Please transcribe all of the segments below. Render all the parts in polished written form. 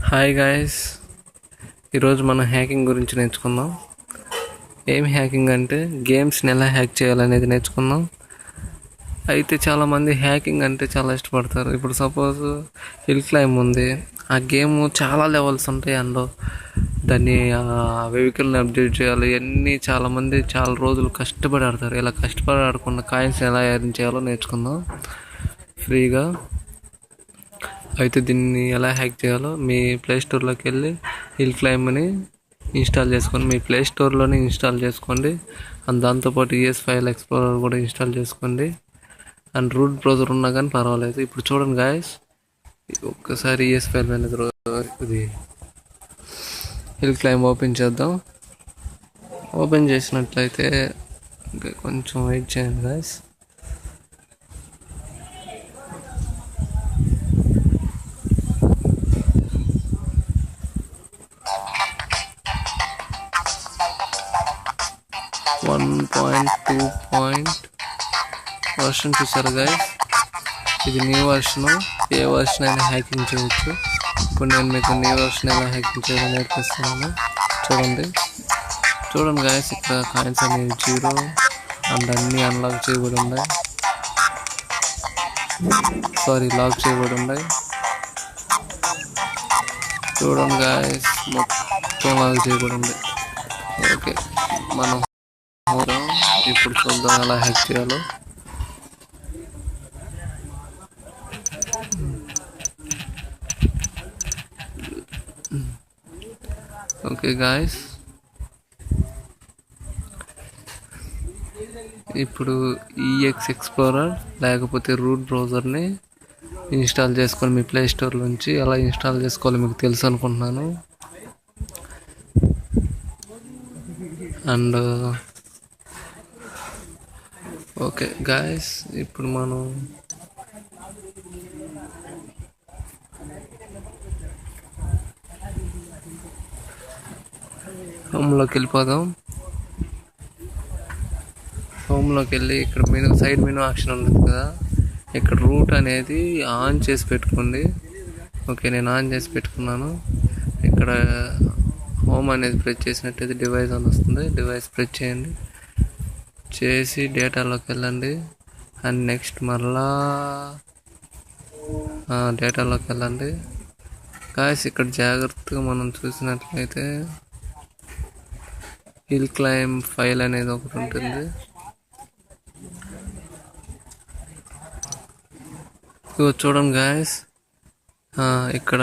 Hi guys, ఈరోజు మనం hacking గురించి నేర్చుకుందాం. ఏం హ్యాకింగ్ అంటే గేమ్స్ని ఎలా హ్యాక్ చేయాలనేది నేర్చుకుందాం. అయితే చాలామంది హ్యాకింగ్ అంటే చాలా ఇష్టపడతారు. ఇప్పుడు సపోజ్ హిల్ క్లైంబ్ ఉంది, ఆ గేమ్ చాలా లెవెల్స్ ఉంటాయి. అందులో దాన్ని వెహికల్ని అప్డేట్ చేయాలి. ఇవన్నీ చాలామంది చాలా రోజులు కష్టపడి ఆడతారు. ఇలా కష్టపడి ఆడకుండా కాయిన్స్ ఎలా ఎర్న్ చేయాలో నేర్చుకుందాం ఫ్రీగా. అయితే దీన్ని ఎలా హ్యాక్ చేయాలో మీ ప్లే స్టోర్లోకి వెళ్ళి హిల్ క్లైంబ్ని ఇన్స్టాల్ చేసుకోండి. మీ ప్లే స్టోర్లోనే ఇన్స్టాల్ చేసుకోండి. అండ్ దాంతోపాటు ఈఎస్ ఫైల్ ఎక్స్ప్లోరర్ కూడా ఇన్స్టాల్ చేసుకోండి. అండ్ రూట్ బ్రౌజర్ ఉన్నా కానీ పర్వాలేదు. ఇప్పుడు చూడండి గాయస్, ఒక్కసారి ఈఎస్ ఫైల్ అనేది ఇది హిల్ క్లైంబ్ ఓపెన్ చేద్దాం. ఓపెన్ చేసినట్లయితే కొంచెం వెయిట్ చేయండి గాయస్. వర్షన్ చూసారు గాయస్, ఇది న్యూ వర్షన్. ఏ వర్షన్ అయినా హ్యాకింగ్ చేయొచ్చు. ఇప్పుడు నేను మీకు న్యూ వర్షన్ ఎలా హ్యాకింగ్ చేయాలో నేర్పిస్తున్నాను. చూడండి గాయస్, ఇక్కడ కాయిన్స్ అనేవి 0 అండ్ అన్నీ అన్లాక్ చేయబడి ఉన్నాయి. లాక్ చేయబడి ఉన్నాయి. చూడండి గాయస్, మొత్తం లాక్ చేయబడి ఉంది. ఓకే, మనం ఇప్పుడు చూద్దాం ఎలా హ్యాక్ చేయాలో. ఓకే గాయస్, ఇప్పుడు ఈఎక్స్ ఎక్స్ప్లోరర్ లేకపోతే రూట్ బ్రౌజర్ని ఇన్స్టాల్ చేసుకొని మీ ప్లే స్టోర్ నుంచి ఎలా ఇన్స్టాల్ చేసుకోవాలో మీకు తెలుసు అనుకుంటున్నాను. అండ్ ఓకే గాయస్, ఇప్పుడు మనం హోమ్లోకి వెళ్ళిపోదాం. హోమ్లోకి వెళ్ళి ఇక్కడ సైడ్ మెనూ ఆప్షన్ ఉంటుంది కదా, ఇక్కడ రూట్ అనేది ఆన్ చేసి పెట్టుకోండి. ఓకే, నేను ఆన్ చేసి పెట్టుకున్నాను. ఇక్కడ హోమ్ అనేది ప్రెస్ చేసినట్టయితే డివైస్ అని వస్తుంది. డివైస్ ప్రెస్ చేయండి, చేసి డేటాలోకి వెళ్ళండి. అండ్ నెక్స్ట్ మళ్ళా డేటాలోకి వెళ్ళండి. గాయస్, ఇక్కడ జాగ్రత్తగా మనం చూసినట్లయితే హిల్ క్లైంబ్ ఫైల్ అనేది ఒకటి ఉంటుంది. చూడండి గాయస్, ఇక్కడ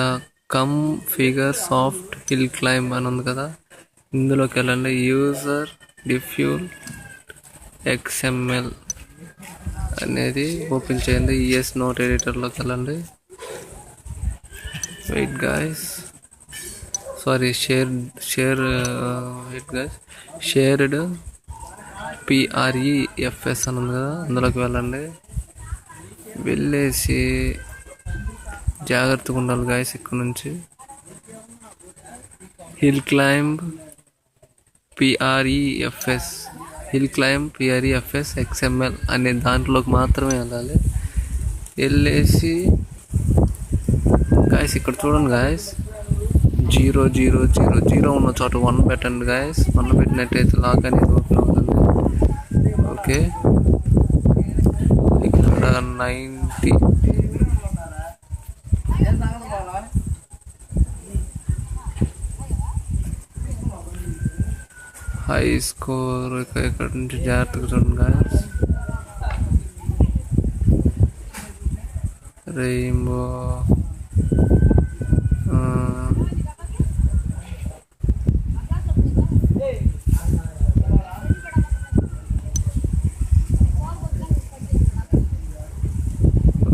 configure soft hill climb అని ఉంది కదా, ఇందులోకి వెళ్ళండి. యూజర్ డిఫ్యూల్ XML అనేది ఓపెన్ చేయండి. ఈఎస్ నోట్ ఎడిటర్లోకి వెళ్ళండి. వెయిట్ గాయస్, షేర్డ్ PREFS అని ఉంది కదా, అందులోకి వెళ్ళండి. వెళ్ళేసి జాగ్రత్తగా ఉండాలి గాయస్. ఇక్కడ నుంచి హిల్ క్లైంబ్ PREFS XML అనే దాంట్లోకి మాత్రమే వెళ్ళాలి. వెళ్ళేసి గాయస్, ఇక్కడ చూడండి గాయస్, 0 ఉన్న చోట 1 పెట్టండి గాయస్. 1 పెట్టినట్టయితే లాక్ అనేది ఓపెన్ అవుతుంది. ఓకే, ఇక్కడ 90 హై స్కోర్. ఇక్కడ నుంచి జాగ్రత్తగా చూడండి గాయస్. రెయిన్బో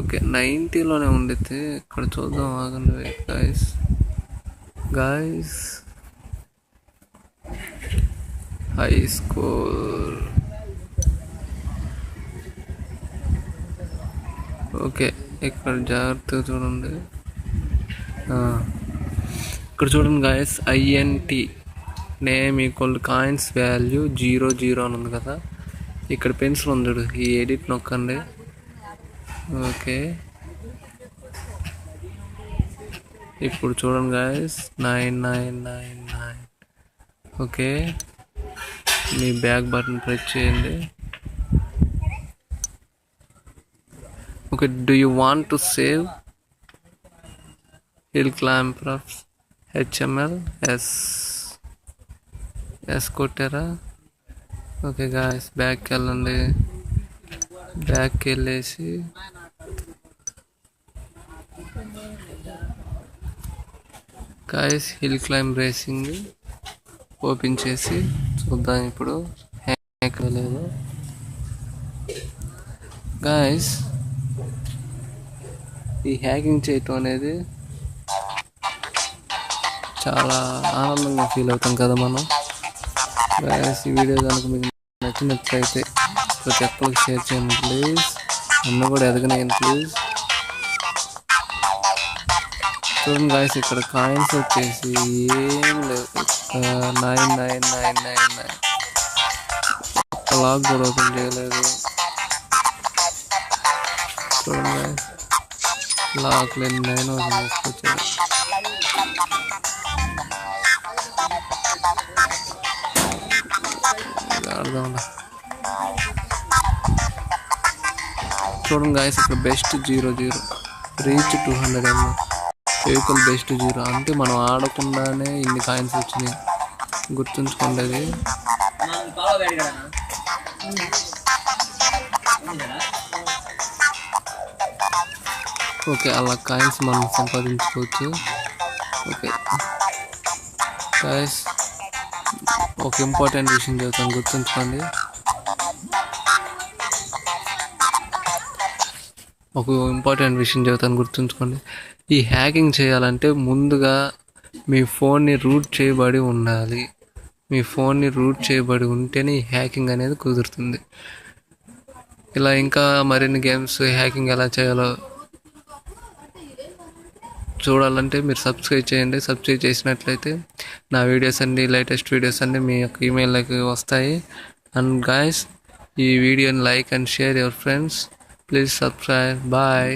ఓకే, 90లోనే ఉండితే ఇక్కడ చూద్దాం. ఆగండి గాయస్. High score. ఓకే, ఇక్కడ జాగ్రత్తగా చూడండి. ఇక్కడ చూడండి guys, INT name equal coins value 0 అని ఉంది కదా, ఇక్కడ పెన్సిల్ ఉంది చూడు, ఈ ఎడిట్ నొక్కండి. ఓకే, ఇప్పుడు చూడండి గాయస్, 9999. ఓకే, మీ బ్యాక్ బటన్ ప్రెస్ చేయండి. Okay, do you want to save hill climber HTML? Yes కొట్టారా? ఓకే గాయస్, బ్యాక్కి వెళ్ళండి. బ్యాక్కి వెళ్ళేసి guys hill climb racing open చేసి చూద్దాం ఇప్పుడు హ్యాక్ లేదు. గాయస్, ఈ హ్యాకింగ్ చేయటం అనేది చాలా ఆనందంగా ఫీల్ అవుతాం కదా మనం. గాయస్, ఈ వీడియో కనుక మీకు నచ్చినట్లయితే ప్రతి ఒక్కరికి షేర్ చేయండి ప్లీజ్. నన్ను కూడా ఎదగనేయండి ప్లీజ్. చూడండి గాయస్, ఇక్కడ కాయిన్స్ వచ్చేసి ఏం లేదు. 999999 లాక్ కూడా ఓపెన్ చేయలేదు. చూడండి గాయస్, లాక్ లేని 9 ఓపెన్ చేసుకొచ్చారు. అర్థం. చూడండి గాయస్, ఇక్కడ best 00 reach 200 MB vehicle best 0. అంటే మనం ఆడకుండానే ఇన్ని కాయిన్స్ వచ్చినాయి, గుర్తుంచుకోండి అది. ఓకే, అలా కాయిన్స్ మనం సంపాదించుకోవచ్చు. ఓకే గాయస్, ఒక ఇంపార్టెంట్ విషయం చెబుతాను, గుర్తుంచుకోండి. ఈ హ్యాకింగ్ చేయాలంటే ముందుగా మీ ఫోన్ని రూట్ చేయబడి ఉండాలి. మీ ఫోన్ని రూట్ చేయబడి ఉంటేనే ఈ హ్యాకింగ్ అనేది కుదురుతుంది. ఇలా ఇంకా మరిన్ని గేమ్స్ హ్యాకింగ్ ఎలా చేయాలో చూడాలంటే మీరు సబ్స్క్రైబ్ చేయండి. సబ్స్క్రైబ్ చేసినట్లయితే నా వీడియోస్ అన్ని, లేటెస్ట్ వీడియోస్ అన్ని మీ యొక్క ఈమెయిల్లోకి వస్తాయి. అండ్ గాయస్, ఈ వీడియోని like and share your friends. Please subscribe. Bye.